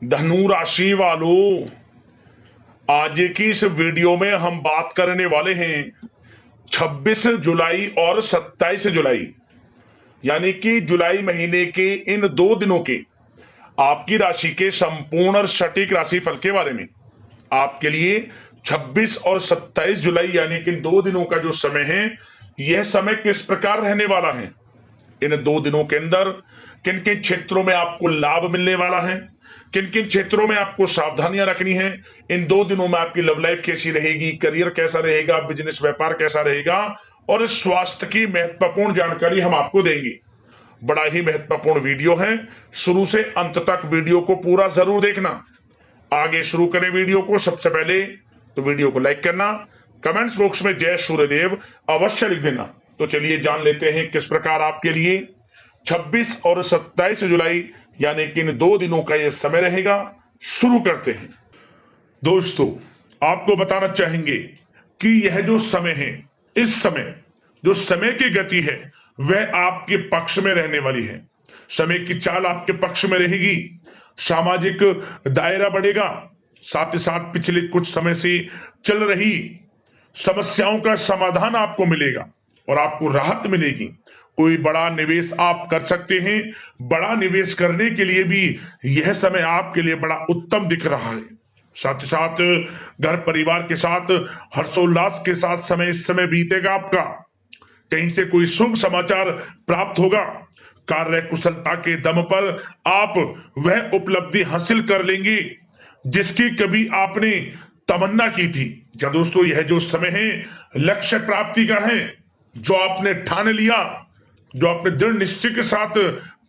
धनु राशि वालों, आज की इस वीडियो में हम बात करने वाले हैं 26 जुलाई और 27 जुलाई, यानी कि जुलाई महीने के इन 2 दिनों के आपकी राशि के संपूर्ण और सटीक राशिफल के बारे में। आपके लिए 26 और 27 जुलाई यानी कि 2 दिनों का जो समय है, यह समय किस प्रकार रहने वाला है। इन 2 दिनों के अंदर किन किन क्षेत्रों में आपको लाभ मिलने वाला है, किन किन क्षेत्रों में आपको सावधानियां रखनी है। इन 2 दिनों में आपकी लव लाइफ कैसी रहेगी, करियर कैसा रहेगा, बिजनेस व्यापार कैसा रहेगा, और स्वास्थ्य की महत्वपूर्ण जानकारी हम आपको देंगे। बड़ा ही महत्वपूर्ण वीडियो है, शुरू से अंत तक वीडियो को पूरा जरूर देखना। आगे शुरू करें वीडियो को, सबसे पहले तो वीडियो को लाइक करना, कमेंट्स बॉक्स में जय सूर्यदेव अवश्य लिख देना। तो चलिए जान लेते हैं किस प्रकार आपके लिए 26 और 27 जुलाई यानी कि इन 2 दिनों का यह समय रहेगा। शुरू करते हैं। दोस्तों, आपको बताना चाहेंगे कि यह जो समय है, इस समय जो समय की गति है वह आपके पक्ष में रहने वाली है। समय की चाल आपके पक्ष में रहेगी, सामाजिक दायरा बढ़ेगा, साथ ही साथ पिछले कुछ समय से चल रही समस्याओं का समाधान आपको मिलेगा और आपको राहत मिलेगी। कोई बड़ा निवेश आप कर सकते हैं। बड़ा निवेश करने के लिए भी यह समय आपके लिए बड़ा उत्तम दिख रहा है। साथ ही साथ घर परिवार के साथ हर्षोल्लास के साथ समय इस समय बीतेगा आपका। कहीं से कोई शुभ समाचार प्राप्त होगा। कार्य कुशलता के दम पर आप वह उपलब्धि हासिल कर लेंगे जिसकी कभी आपने तमन्ना की थी। क्या दोस्तों, यह जो समय है लक्ष्य प्राप्ति का है। जो आपने ठान लिया, जो आपने दृढ़ निश्चय के साथ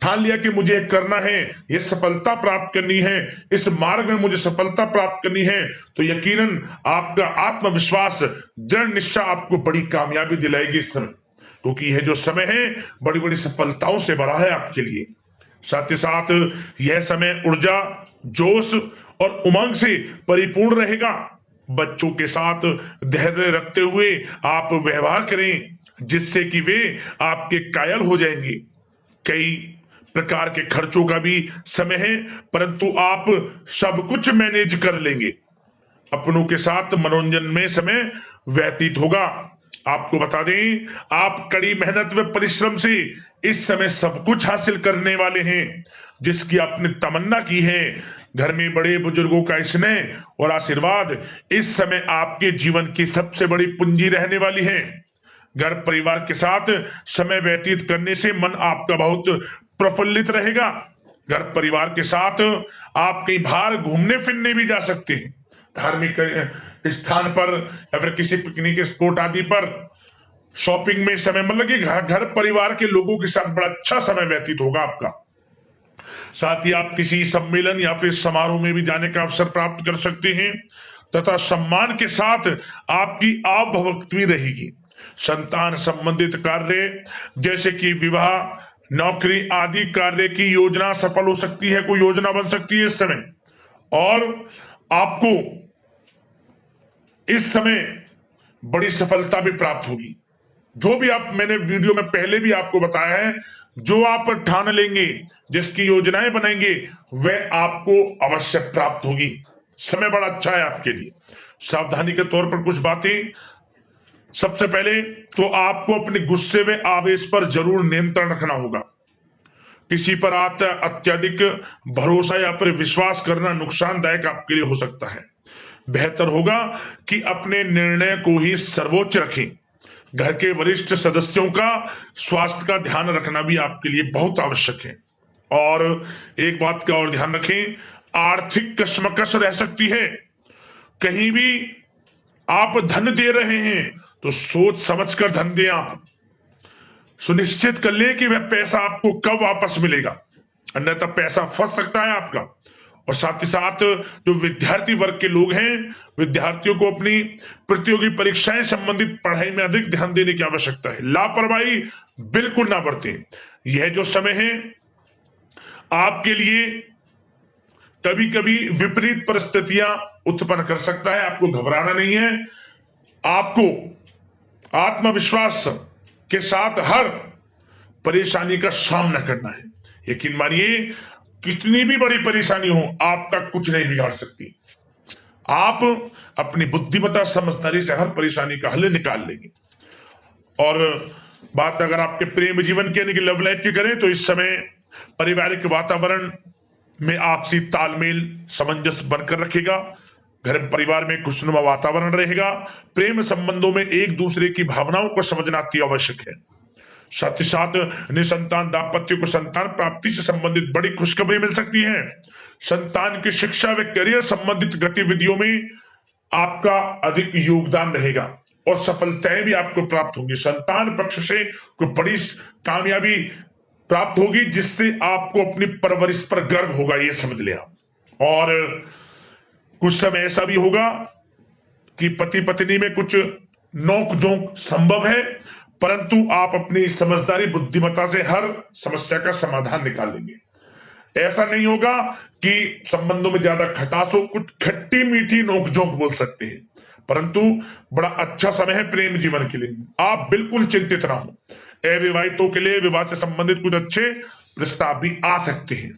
ठान लिया कि मुझे करना है, ये सफलता प्राप्त करनी है, इस मार्ग में मुझे सफलता प्राप्त करनी है, तो यकीनन आपका आत्मविश्वास, दृढ़ निश्चय आपको बड़ी कामयाबी दिलाएगी इस समय। क्योंकि यह जो समय है बड़ी बड़ी सफलताओं से भरा है आपके लिए। साथ ही साथ यह समय ऊर्जा, जोश और उमंग से परिपूर्ण रहेगा। बच्चों के साथ धैर्य रखते हुए आप व्यवहार करें जिससे कि वे आपके कायल हो जाएंगे। कई प्रकार के खर्चों का भी समय है, परंतु आप सब कुछ मैनेज कर लेंगे। अपनों के साथ मनोरंजन में समय व्यतीत होगा। आपको बता दें, आप कड़ी मेहनत व परिश्रम से इस समय सब कुछ हासिल करने वाले हैं जिसकी आपने तमन्ना की है। घर में बड़े बुजुर्गों का स्नेह और आशीर्वाद इस समय आपके जीवन की सबसे बड़ी पूंजी रहने वाली है। घर परिवार के साथ समय व्यतीत करने से मन आपका बहुत प्रफुल्लित रहेगा। घर परिवार के साथ आप कई बार घूमने फिरने भी जा सकते हैं, धार्मिक स्थान पर या फिर किसी पिकनिक स्पॉट आदि पर, शॉपिंग में समय, मतलब कि घर परिवार के लोगों के साथ बड़ा अच्छा समय व्यतीत होगा आपका। साथ ही आप किसी सम्मेलन या फिर समारोह में भी जाने का अवसर प्राप्त कर सकते हैं तथा सम्मान के साथ आपकी आवभगत भी रहेगी। संतान संबंधित कार्य जैसे कि विवाह, नौकरी आदि कार्य की योजना सफल हो सकती है, कोई योजना बन सकती है इस समय। और आपको इस समय बड़ी सफलता भी प्राप्त होगी। जो भी आप, मैंने वीडियो में पहले भी आपको बताया है, जो आप ठान लेंगे, जिसकी योजनाएं बनाएंगे, वह आपको अवश्य प्राप्त होगी। समय बड़ा अच्छा है आपके लिए। सावधानी के तौर पर कुछ बातें। सबसे पहले तो आपको अपने गुस्से व आवेश पर जरूर नियंत्रण रखना होगा। किसी पर अत्यधिक भरोसा या फिर विश्वास करना नुकसानदायक आपके लिए हो सकता है। बेहतर होगा कि अपने निर्णय को ही सर्वोच्च रखें। घर के वरिष्ठ सदस्यों का स्वास्थ्य का ध्यान रखना भी आपके लिए बहुत आवश्यक है। और एक बात का और ध्यान रखें, आर्थिक कशमकश रह सकती है। कहीं भी आप धन दे रहे हैं तो सोच समझकर धन दें। आप सुनिश्चित कर लें कि वह पैसा आपको कब वापस मिलेगा, अन्यथा पैसा फंस सकता है आपका। और साथ ही साथ जो विद्यार्थी वर्ग के लोग हैं, विद्यार्थियों को अपनी प्रतियोगी परीक्षाएं संबंधित पढ़ाई में अधिक ध्यान देने की आवश्यकता है। लापरवाही बिल्कुल ना बरतें। यह जो समय है आपके लिए कभी कभी विपरीत परिस्थितियां उत्पन्न कर सकता है, आपको घबराना नहीं है। आपको आत्मविश्वास के साथ हर परेशानी का सामना करना है। यकीन मानिए, कितनी भी बड़ी परेशानी हो आपका कुछ नहीं बिगाड़ सकती। आप अपनी बुद्धिमत्ता समझदारी से हर परेशानी का हल निकाल लेंगे। और बात अगर आपके प्रेम जीवन की यानी कि लव लाइफ की करें तो इस समय पारिवारिक वातावरण में आपसी तालमेल सामंजस्य बनकर रखेगा। घर परिवार में खुशनुमा वातावरण रहेगा। प्रेम संबंधों में एक दूसरे की भावनाओं को समझना अति आवश्यक है। साथ ही साथ निसंतान दाम्पत्य को संतान प्राप्ति से संबंधित बड़ी खुशखबरी मिल सकती है। संतान की शिक्षा व करियर संबंधित गतिविधियों में आपका अधिक योगदान रहेगा और सफलताएं भी आपको प्राप्त होंगी। संतान पक्ष से कोई बड़ी कामयाबी प्राप्त होगी जिससे आपको अपनी परवरिश पर गर्व होगा, ये समझ लिया। और कुछ समय ऐसा भी होगा कि पति पत्नी में कुछ नोक झोंक संभव है, परंतु आप अपनी समझदारी बुद्धिमत्ता से हर समस्या का समाधान निकाल लेंगे। ऐसा नहीं होगा कि संबंधों में ज्यादा खटास हो, कुछ खट्टी मीठी नोकझोंक बोल सकते हैं, परंतु बड़ा अच्छा समय है प्रेम जीवन के लिए। आप बिल्कुल चिंतित ना हो। अविवाहितों के लिए विवाह से संबंधित कुछ अच्छे प्रस्ताव भी आ सकते हैं।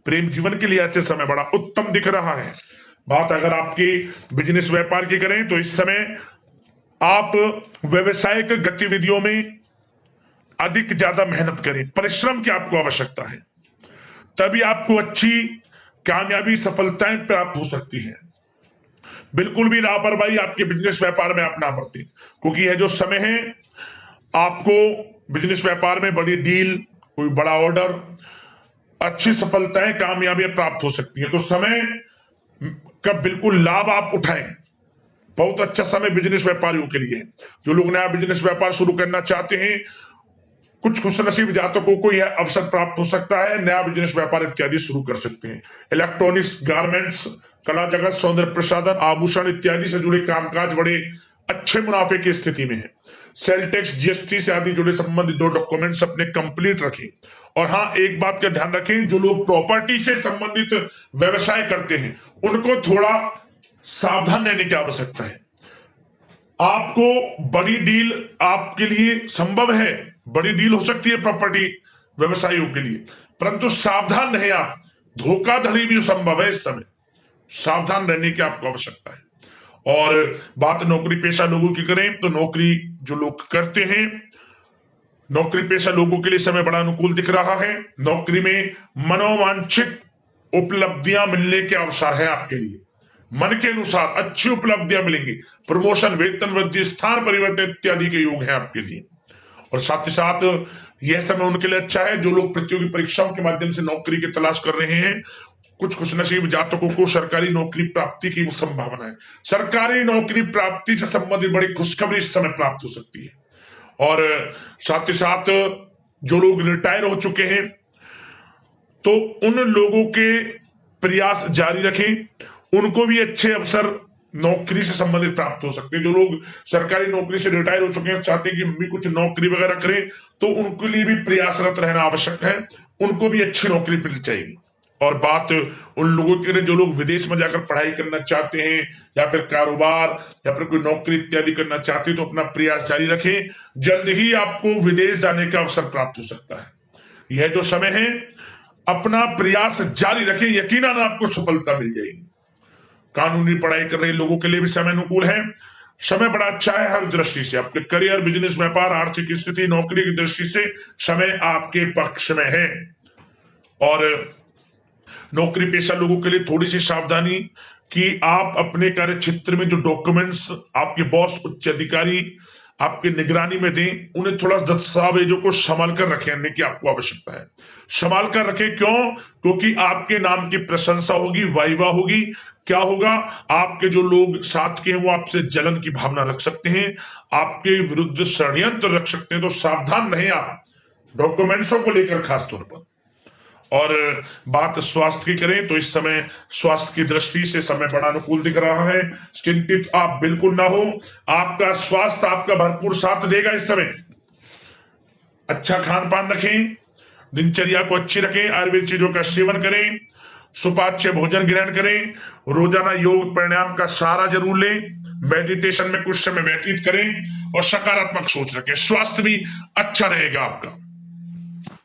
प्रेम जीवन के लिए ऐसे समय बड़ा उत्तम दिख रहा है। बात अगर आपकी बिजनेस व्यापार की करें तो इस समय आप व्यवसायिक गतिविधियों में अधिक ज्यादा मेहनत करें, परिश्रम की आपको आवश्यकता है, तभी आपको अच्छी कामयाबी सफलताएं प्राप्त हो सकती है। बिल्कुल भी लापरवाही आपके बिजनेस व्यापार में आप ना बरतें, क्योंकि यह जो समय है आपको बिजनेस व्यापार में बड़ी डील, कोई बड़ा ऑर्डर, अच्छी सफलताएं कामयाबियां प्राप्त हो सकती है। तो समय का बिल्कुल लाभ आप उठाएं। बहुत अच्छा समय बिजनेस व्यापारियों के लिए है। जो लोग नया बिजनेस व्यापार शुरू करना चाहते हैं, कुछ खुशनसीब जातकों को यह अवसर प्राप्त हो सकता है, नया बिजनेस व्यापार इत्यादि शुरू कर सकते हैं। इलेक्ट्रॉनिक्स, गारमेंट्स, कला जगत, सौंदर्य प्रसाधन, आभूषण इत्यादि से जुड़े कामकाज बड़े अच्छे मुनाफे की स्थिति में है। सेल टैक्स, जीएसटी से आदि जुड़े संबंधित जो डॉक्यूमेंट्स अपने कंप्लीट रखें। और हाँ, एक बात का ध्यान रखें, जो लोग प्रॉपर्टी से संबंधित व्यवसाय करते हैं उनको थोड़ा सावधान रहने की आवश्यकता है। आपको बड़ी डील आपके लिए संभव है, बड़ी डील हो सकती है प्रॉपर्टी व्यवसायियों के लिए, परंतु सावधान रहे आप। धोखाधड़ी भी संभव है इस समय, सावधान रहने की आपको आवश्यकता है। और बात नौकरी पेशा लोगों की करें तो नौकरी जो लोग करते हैं, नौकरी पेशा लोगों के लिए समय बड़ा अनुकूल दिख रहा है। नौकरी में मनोवांछित उपलब्धियां मिलने के अवसर है आपके लिए। मन के अनुसार अच्छी उपलब्धियां मिलेंगी। प्रमोशन, वेतन वृद्धि, स्थान परिवर्तन इत्यादि के योग है आपके लिए। और साथ ही साथ यह समय उनके लिए अच्छा है जो लोग प्रतियोगी परीक्षाओं के माध्यम से नौकरी की तलाश कर रहे हैं। कुछ खुशनसीब जातकों को सरकारी नौकरी प्राप्ति की संभावना है। सरकारी नौकरी प्राप्ति से संबंधित बड़ी खुशखबरी इस समय प्राप्त हो सकती है। और साथ ही साथ जो लोग रिटायर हो चुके हैं तो उन लोगों के प्रयास जारी रखें, उनको भी अच्छे अवसर नौकरी से संबंधित प्राप्त हो सकते हैं। जो लोग सरकारी नौकरी से रिटायर हो चुके हैं, चाहते हैं कि मम्मी कुछ नौकरी वगैरह करें, तो उनके लिए भी प्रयासरत रहना आवश्यक है, उनको भी अच्छी नौकरी मिल जाएगी। और बात उन लोगों के लिए जो लोग विदेश में जाकर पढ़ाई करना चाहते हैं या फिर कारोबार या फिर कोई नौकरी इत्यादि करना चाहते हैं तो अपना प्रयास जारी रखें, जल्द ही आपको विदेश जाने का अवसर प्राप्त हो सकता है। यह जो समय है अपना प्रयास जारी रखें, यकीनन आपको सफलता मिल जाएगी। कानूनी पढ़ाई कर रहे लोगों के लिए भी समय अनुकूल है। समय बड़ा अच्छा है हर दृष्टि से। आपके करियर, बिजनेस, व्यापार, आर्थिक स्थिति, नौकरी की दृष्टि से समय आपके पक्ष में है। और नौकरी पेशा लोगों के लिए थोड़ी सी सावधानी कि आप अपने कार्य क्षेत्र में जो डॉक्यूमेंट्स आपके बॉस, उच्च अधिकारी आपके निगरानी में दें, उन्हें थोड़ा दस्तावेजों को संभाल कर रखने की आपको आवश्यकता है। संभाल कर रखें, क्यों? क्योंकि आपके नाम की प्रशंसा होगी, वाइवा होगी। क्या होगा? आपके जो लोग साथ के हैं वो आपसे जलन की भावना रख सकते हैं, आपके विरुद्ध षड्यंत्र रख सकते हैं। तो सावधान रहें आप डॉक्यूमेंट्सों को लेकर खास तौर पर। और बात स्वास्थ्य की करें तो इस समय स्वास्थ्य की दृष्टि से समय बड़ा अनुकूल दिख रहा है। चिंतित आप बिल्कुल ना हो, आपका स्वास्थ्य आपका भरपूर साथ देगा इस समय। अच्छा खान पान रखें, दिनचर्या को अच्छी रखें, आयुर्वेद चीजों का सेवन करें, सुपाच्य भोजन ग्रहण करें, रोजाना योग प्राणायाम का सहारा जरूर लें, मेडिटेशन में कुछ समय व्यतीत करें और सकारात्मक सोच रखें। स्वास्थ्य भी अच्छा रहेगा आपका।